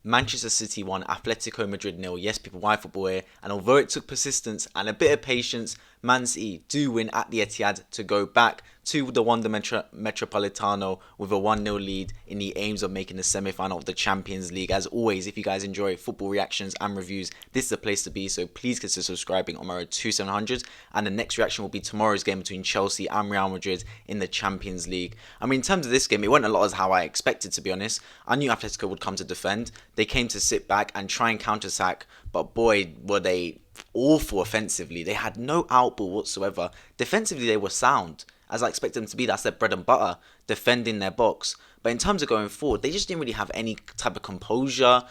Manchester City won, Atletico Madrid nil. Yes, people, why football here? And although it took persistence and a bit of patience, Man City do win at the Etihad to go back to the Wanda Metropolitano with a 1-0 lead in the aims of making the semi-final of the Champions League. As always, if you guys enjoy football reactions and reviews, this is the place to be, so please consider subscribing on my road to 700. And the next reaction will be tomorrow's game between Chelsea and Real Madrid in the Champions League. I mean, in terms of this game, it went a lot as how I expected, to be honest. I knew Atletico would come to defend. They came to sit back and try and counter-attack, but boy, were they awful offensively. They had no outball whatsoever. Defensively, they were sound, as I expected them to be. That's their bread and butter, defending their box. But in terms of going forward, they just didn't really have any type of composure,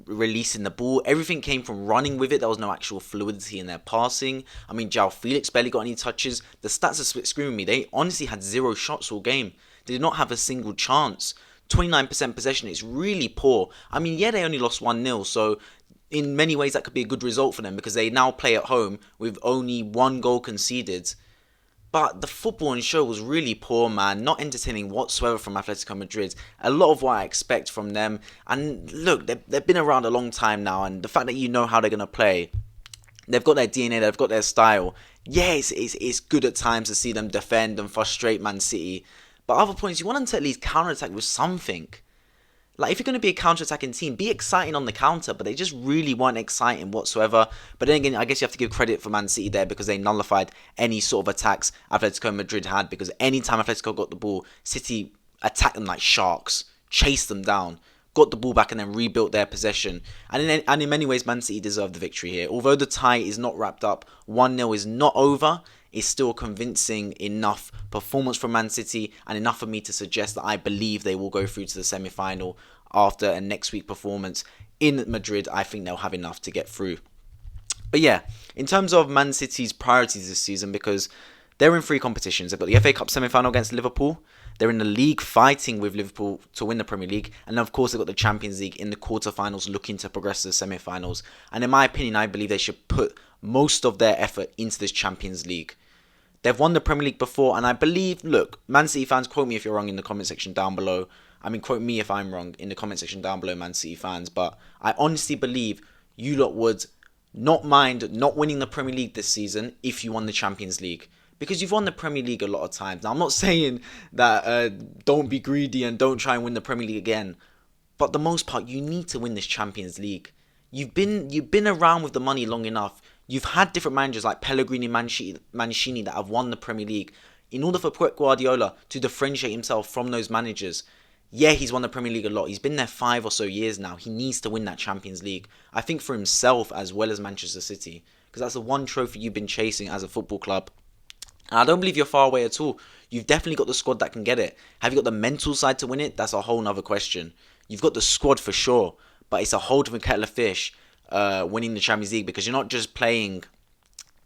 releasing the ball. Everything came from running with it. There was no actual fluidity in their passing. I mean, João Felix barely got any touches. The stats are split screen with me. They honestly had 0 shots all game. They did not have a single chance. 29% possession is really poor. I mean, yeah, they only lost 1-0, so in many ways that could be a good result for them because they now play at home with only 1 goal conceded. But the football and show was really poor, man. Not entertaining whatsoever from Atletico Madrid. A lot of what I expect from them. And look, they've been around a long time now. And the fact that you know how they're going to play, they've got their DNA, they've got their style. Yes, it's good at times to see them defend and frustrate Man City. But other points, you want them to at least counter-attack with something. Like, if you're going to be a counter-attacking team, be exciting on the counter, but they just really weren't exciting whatsoever. But then again, I guess you have to give credit for Man City there because they nullified any sort of attacks Atletico Madrid had, because anytime Atletico got the ball, City attacked them like sharks, chased them down, got the ball back and then rebuilt their possession. And in many ways, Man City deserved the victory here. Although the tie is not wrapped up, 1-0 is not over. It's still convincing enough performance from Man City and enough for me to suggest that I believe they will go through to the semi-final after a next week performance in Madrid. I think they'll have enough to get through. But yeah, in terms of Man City's priorities this season, because they're in 3 competitions. They've got the FA Cup semi-final against Liverpool. They're in the league fighting with Liverpool to win the Premier League. And of course, they've got the Champions League in the quarterfinals looking to progress to the semi-finals. And in my opinion, I believe they should put most of their effort into this Champions League. They've won the Premier League before, and I believe, look, Man City fans, quote me if you're wrong in the comment section down below. I mean, quote me if I'm wrong in the comment section down below, Man City fans. But I honestly believe you lot would not mind not winning the Premier League this season if you won the Champions League. Because you've won the Premier League a lot of times. Now, I'm not saying that don't be greedy and don't try and win the Premier League again. But the most part, you need to win this Champions League. You've been around with the money long enough. You've had different managers like Pellegrini, Mancini that have won the Premier League. In order for Pep Guardiola to differentiate himself from those managers, yeah, he's won the Premier League a lot. He's been there 5 or so years now. He needs to win that Champions League. I think for himself as well as Manchester City. Because that's the one trophy you've been chasing as a football club. And I don't believe you're far away at all. You've definitely got the squad that can get it. Have you got the mental side to win it? That's a whole nother question. You've got the squad for sure. But it's a whole different kettle of fish winning the Champions League, because you're not just playing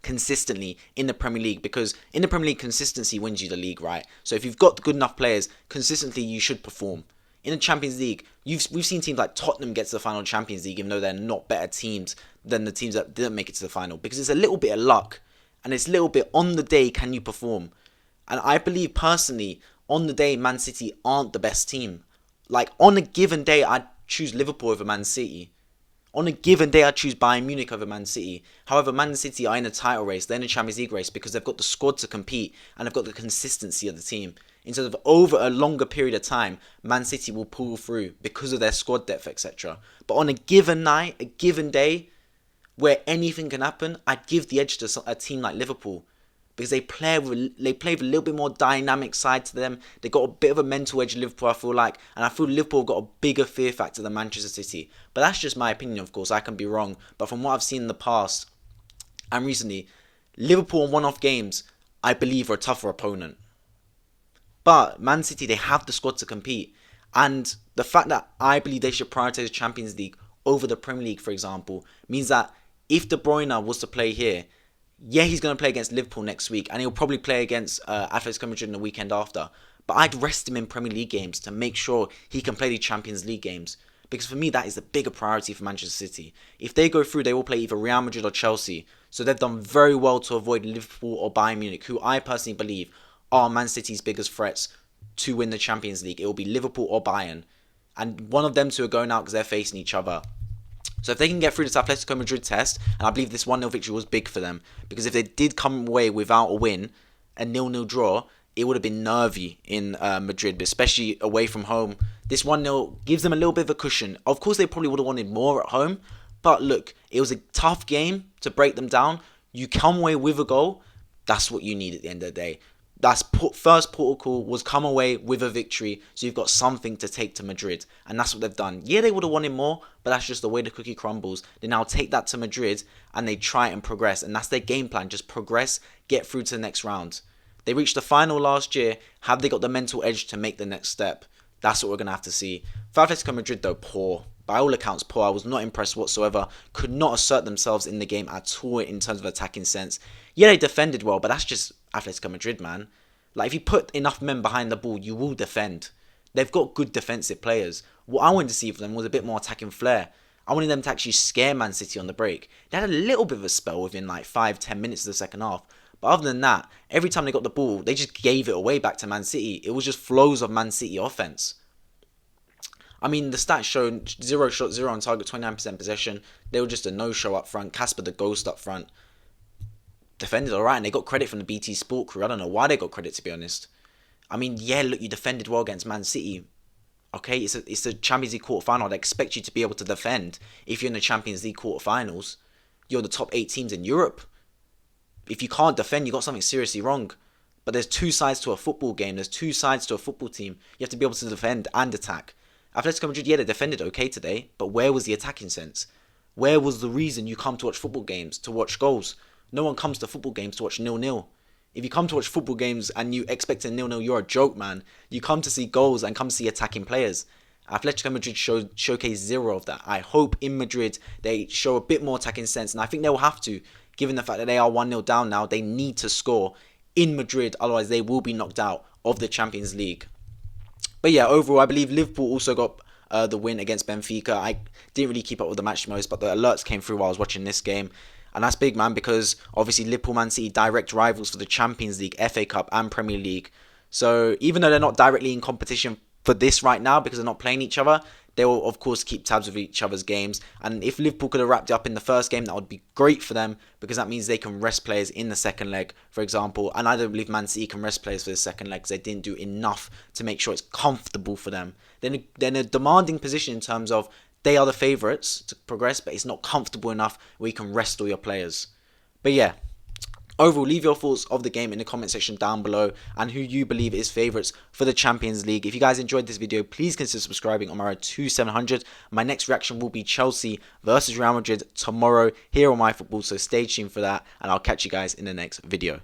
consistently in the Premier League, because in the Premier League consistency wins you the league, right? So if you've got good enough players, consistently you should perform. In the Champions League, we've seen teams like Tottenham get to the final Champions League even though they're not better teams than the teams that didn't make it to the final, because it's a little bit of luck and it's a little bit on the day can you perform. And I believe personally on the day Man City aren't the best team. Like on a given day I'd choose Liverpool over Man City. On a given day, I choose Bayern Munich over Man City. However, Man City are in a title race. They're in a Champions League race because they've got the squad to compete and they've got the consistency of the team. Instead of over a longer period of time, Man City will pull through because of their squad depth, etc. But on a given night, a given day, where anything can happen, I'd give the edge to a team like Liverpool. Because they play with a little bit more dynamic side to them. They got a bit of a mental edge, Liverpool, I feel like. And I feel Liverpool got a bigger fear factor than Manchester City. But that's just my opinion, of course. I can be wrong. But from what I've seen in the past and recently, Liverpool in one-off games, I believe, are a tougher opponent. But Man City, they have the squad to compete. And the fact that I believe they should prioritise the Champions League over the Premier League, for example, means that if De Bruyne was to play here, yeah, he's going to play against Liverpool next week, and he'll probably play against Atletico Madrid in the weekend after. But I'd rest him in Premier League games to make sure he can play the Champions League games. Because for me, that is the bigger priority for Manchester City. If they go through, they will play either Real Madrid or Chelsea. So they've done very well to avoid Liverpool or Bayern Munich, who I personally believe are Man City's biggest threats to win the Champions League. It will be Liverpool or Bayern. and one of them two are going out because they're facing each other. So if they can get through this Atletico Madrid test, and I believe this 1-0 victory was big for them, because if they did come away without a win, a 0-0 draw, it would have been nervy in Madrid, but especially away from home. This 1-0 gives them a little bit of a cushion. Of course, they probably would have wanted more at home, but look, it was a tough game to break them down. You come away with a goal, that's what you need at the end of the day. That's first protocol was come away with a victory, so you've got something to take to Madrid, and that's what they've done. Yeah, they would have wanted more, but that's just the way the cookie crumbles. They now take that to Madrid and they try and progress, and that's their game plan. Just progress, get through to the next round. They reached the final last year. Have they got the mental edge to make the next step? That's what we're going to have to see. For Atletico Madrid, though, poor. By all accounts, poor. I was not impressed whatsoever. Could not assert themselves in the game at all in terms of attacking sense. Yeah, they defended well, but that's just Atletico Madrid, man. Like, if you put enough men behind the ball, you will defend. They've got good defensive players. What I wanted to see from them was a bit more attacking flair. I wanted them to actually scare Man City on the break. They had a little bit of a spell within like 5-10 minutes of the second half. But other than that, every time they got the ball, they just gave it away back to Man City. It was just flows of Man City offense. I mean, the stats show 0 shot, 0 on target, 29% possession. They were just a no-show up front. Casper the ghost up front. Defended alright, and they got credit from the BT Sport crew. I don't know why they got credit, to be honest. I mean, yeah, look, you defended well against Man City. Okay, it's a Champions League quarterfinal. I'd expect you to be able to defend if you're in the Champions League quarterfinals. You're the top 8 teams in Europe. If you can't defend, you got something seriously wrong. But there's two sides to a football game. There's two sides to a football team. You have to be able to defend and attack. Atletico Madrid, yeah, they defended okay today, but where was the attacking sense? Where was the reason you come to watch football games, to watch goals? No one comes to football games to watch 0-0. If you come to watch football games and you expect a 0-0, you're a joke, man. You come to see goals and come to see attacking players. Atletico Madrid showcase zero of that. I hope in Madrid they show a bit more attacking sense, and I think they will have to, given the fact that they are 1-0 down now. They need to score in Madrid, otherwise they will be knocked out of the Champions League. But yeah, overall, I believe Liverpool also got the win against Benfica. I didn't really keep up with the match most, but the alerts came through while I was watching this game. And that's big, man, because obviously Liverpool, Man City, direct rivals for the Champions League, FA Cup and Premier League. So even though they're not directly in competition for this right now because they're not playing each other, they will, of course, keep tabs with each other's games. And if Liverpool could have wrapped it up in the first game, that would be great for them, because that means they can rest players in the second leg, for example. And I don't believe Man City can rest players for the second leg because they didn't do enough to make sure it's comfortable for them. They're in a demanding position in terms of they are the favourites to progress, but it's not comfortable enough where you can rest all your players. But yeah, overall, leave your thoughts of the game in the comment section down below and who you believe is favourites for the Champions League. If you guys enjoyed this video, please consider subscribing on my road to 700. My next reaction will be Chelsea versus Real Madrid tomorrow here on MyFootball, so stay tuned for that, and I'll catch you guys in the next video.